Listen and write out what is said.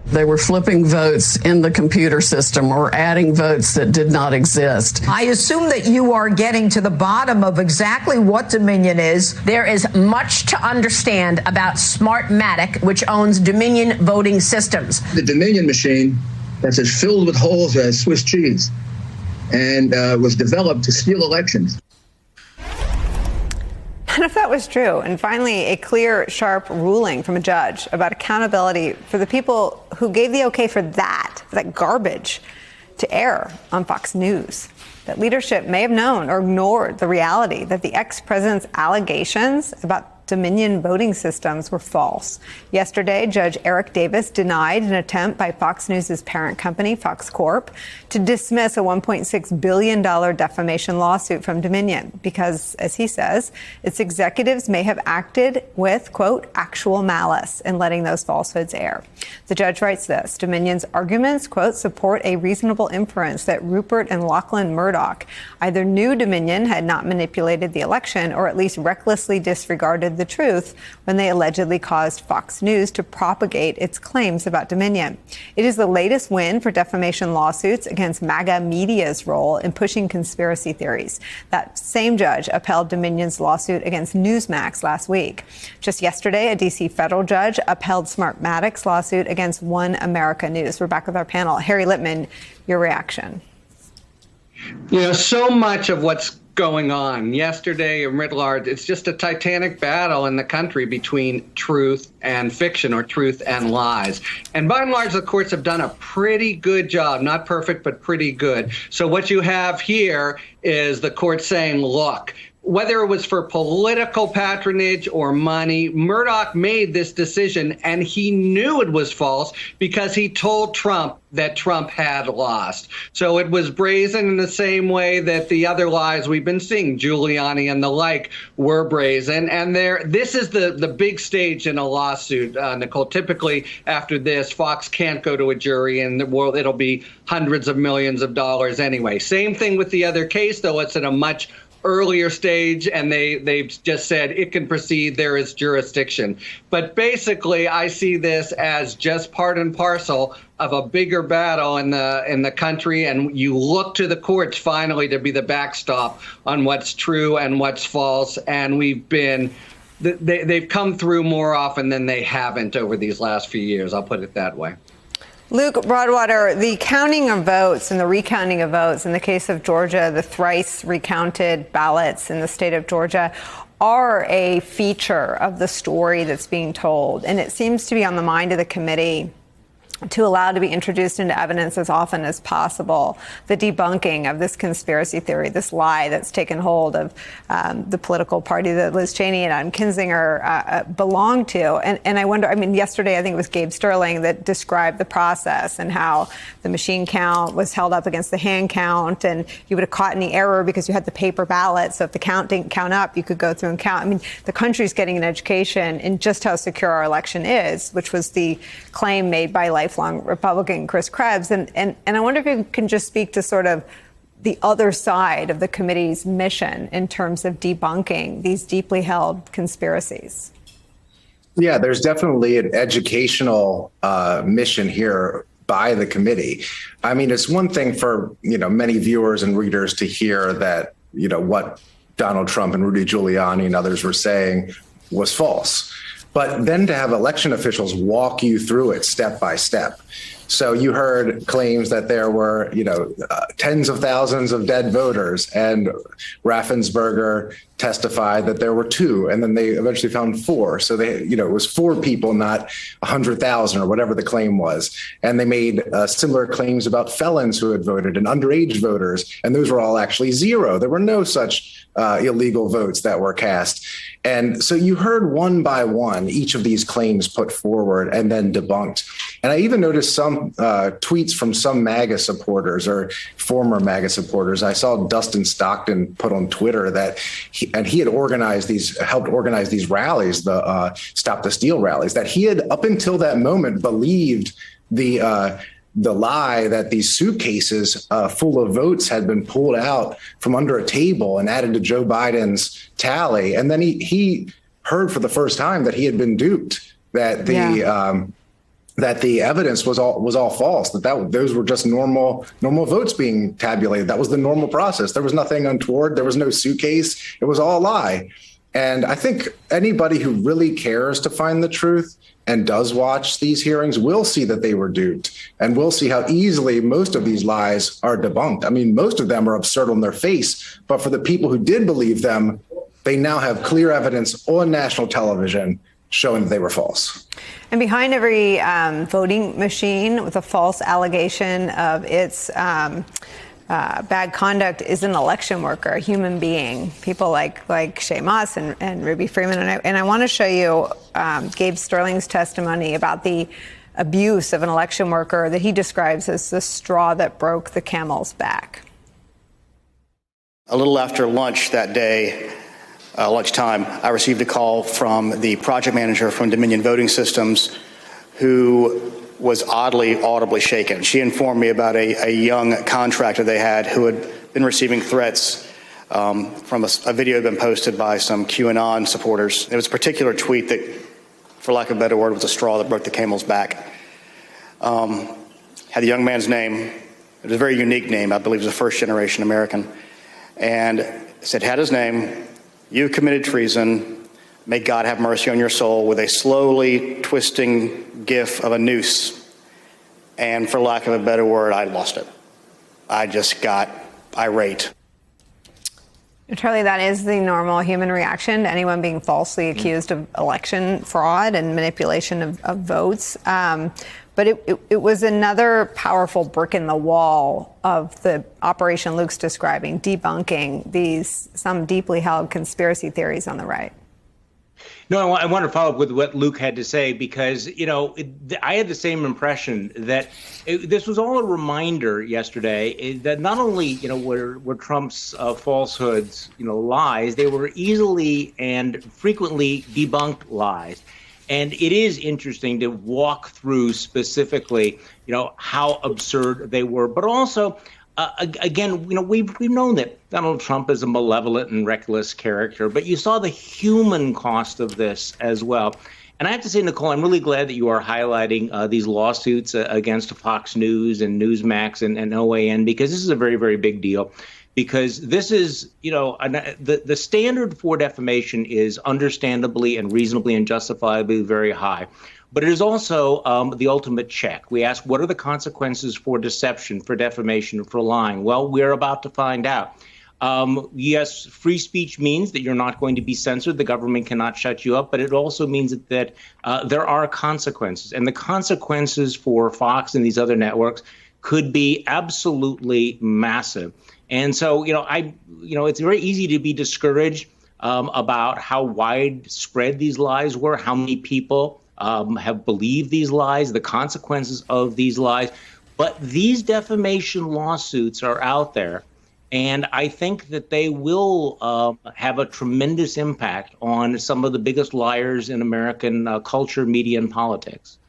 They were flipping votes in the computer system or adding votes that did not exist. I assume that you are getting to the bottom of exactly what Dominion is. There is much to understand about Smartmatic, which owns Dominion Voting Systems. The Dominion machine that's as filled with holes as Swiss cheese and was developed to steal elections. And if that was true, and finally a clear, sharp ruling from a judge about accountability for the people who gave the okay for that garbage to air on Fox News, that leadership may have known or ignored the reality that the ex-president's allegations about Dominion voting systems were false. Yesterday, Judge Eric Davis denied an attempt by Fox News' parent company, Fox Corp, to dismiss a $1.6 billion defamation lawsuit from Dominion because, as he says, its executives may have acted with, quote, actual malice in letting those falsehoods air. The judge writes this: Dominion's arguments, quote, support a reasonable inference that Rupert and Lachlan Murdoch either knew Dominion had not manipulated the election or at least recklessly disregarded the truth when they allegedly caused Fox News to propagate its claims about Dominion. It is the latest win for defamation lawsuits against MAGA media's role in pushing conspiracy theories. That same judge upheld Dominion's lawsuit against Newsmax last week. Just yesterday, a D.C. federal judge upheld Smartmatic's lawsuit against One America News. We're back with our panel. Harry Litman, your reaction. You know, so much of what's going on yesterday and writ large, it's just a titanic battle in the country between truth and fiction, or truth and lies. And by and large, the courts have done a pretty good job, not perfect, but pretty good. So what you have here is the court saying, look, whether it was for political patronage or money, Murdoch made this decision, and he knew it was false because he told Trump that Trump had lost. So it was brazen in the same way that the other lies we've been seeing, Giuliani and the like, were brazen. And this is the big stage in a lawsuit, Nicole. Typically, after this, Fox can't go to a jury, and it'll be hundreds of millions of dollars anyway. Same thing with the other case, though. It's at a much earlier stage, and they've just said it can proceed, there is jurisdiction. But basically, I see this as just part and parcel of a bigger battle in the country, and you look to the courts finally to be the backstop on what's true and what's false. And they've come through more often than they haven't over these last few years. I'll put it that way. Luke Broadwater, the counting of votes and the recounting of votes in the case of Georgia, the thrice recounted ballots in the state of Georgia are a feature of the story that's being told. And it seems to be on the mind of the committee to allow to be introduced into evidence as often as possible the debunking of this conspiracy theory, this lie that's taken hold of the political party that Liz Cheney and Adam Kinzinger belong to. And I wonder, yesterday I think it was Gabe Sterling that described the process and how the machine count was held up against the hand count, and you would have caught any error because you had the paper ballot. So if the count didn't count up, you could go through and count. The country's getting an education in just how secure our election is, which was the claim made by lifelong Republican Chris Krebs. And I wonder if you can just speak to sort of the other side of the committee's mission in terms of debunking these deeply held conspiracies. Yeah, there's definitely an educational mission here by the committee. It's one thing for, many viewers and readers to hear that, what Donald Trump and Rudy Giuliani and others were saying was false. But then to have election officials walk you through it step by step. So you heard claims that there were, tens of thousands of dead voters, and Raffensperger testified that there were 2, and then they eventually found 4. So it was 4 people, not 100,000 or whatever the claim was. And they made similar claims about felons who had voted and underage voters, and those were all actually 0. There were no such illegal votes that were cast. And so you heard one by one each of these claims put forward and then debunked. And I even noticed some tweets from some MAGA supporters or former MAGA supporters. I saw Dustin Stockton put on Twitter that he had helped organize these rallies, the Stop the Steal rallies, that he had up until that moment believed the lie that these suitcases full of votes had been pulled out from under a table and added to Joe Biden's tally. And then he heard for the first time that he had been duped, that that the evidence was all false, that those were just normal votes being tabulated. That was the normal process. There was nothing untoward. There was no suitcase. It was all a lie. And I think anybody who really cares to find the truth and does watch these hearings will see that they were duped, and will see how easily most of these lies are debunked. I mean, most of them are absurd on their face, but for the people who did believe them, they now have clear evidence on national television showing that they were false. And behind every voting machine with a false allegation of its bad conduct is an election worker, a human being, people like Shay Moss and Ruby Freeman. And I want to show you Gabe Sterling's testimony about the abuse of an election worker that he describes as the straw that broke the camel's back. A little after lunch that day, lunchtime, I received a call from the project manager from Dominion Voting Systems, who was audibly shaken. She informed me about a young contractor they had who had been receiving threats from a video had been posted by some QAnon supporters. It was a particular tweet that, for lack of a better word, was a straw that broke the camel's back. Had the young man's name. It was a very unique name. I believe he was a first-generation American. And said, had his name, "You committed treason. May God have mercy on your soul," with a slowly twisting gif of a noose. And for lack of a better word, I lost it. I just got irate. Charlie, that is the normal human reaction to anyone being falsely accused of election fraud and manipulation of votes. But it was another powerful brick in the wall of the operation Luke's describing, debunking some deeply held conspiracy theories on the right. No, I want to follow up with what Luke had to say, because, I had the same impression that this was all a reminder yesterday that not only, were Trump's falsehoods, lies, they were easily and frequently debunked lies. And it is interesting to walk through specifically, how absurd they were, but also, again, we've known that Donald Trump is a malevolent and reckless character, but you saw the human cost of this as well. And I have to say, Nicole, I'm really glad that you are highlighting these lawsuits against Fox News and Newsmax and OAN, because this is a very, very big deal. Because this is, the standard for defamation is understandably and reasonably and justifiably very high. But it is also the ultimate check. We ask, what are the consequences for deception, for defamation, for lying? Well, we're about to find out. Yes, free speech means that you're not going to be censored. The government cannot shut you up. But it also means that there are consequences. And the consequences for Fox and these other networks could be absolutely massive. And so, it's very easy to be discouraged about how widespread these lies were, how many people have believed these lies, the consequences of these lies. But these defamation lawsuits are out there, and I think that they will have a tremendous impact on some of the biggest liars in American culture, media, and politics.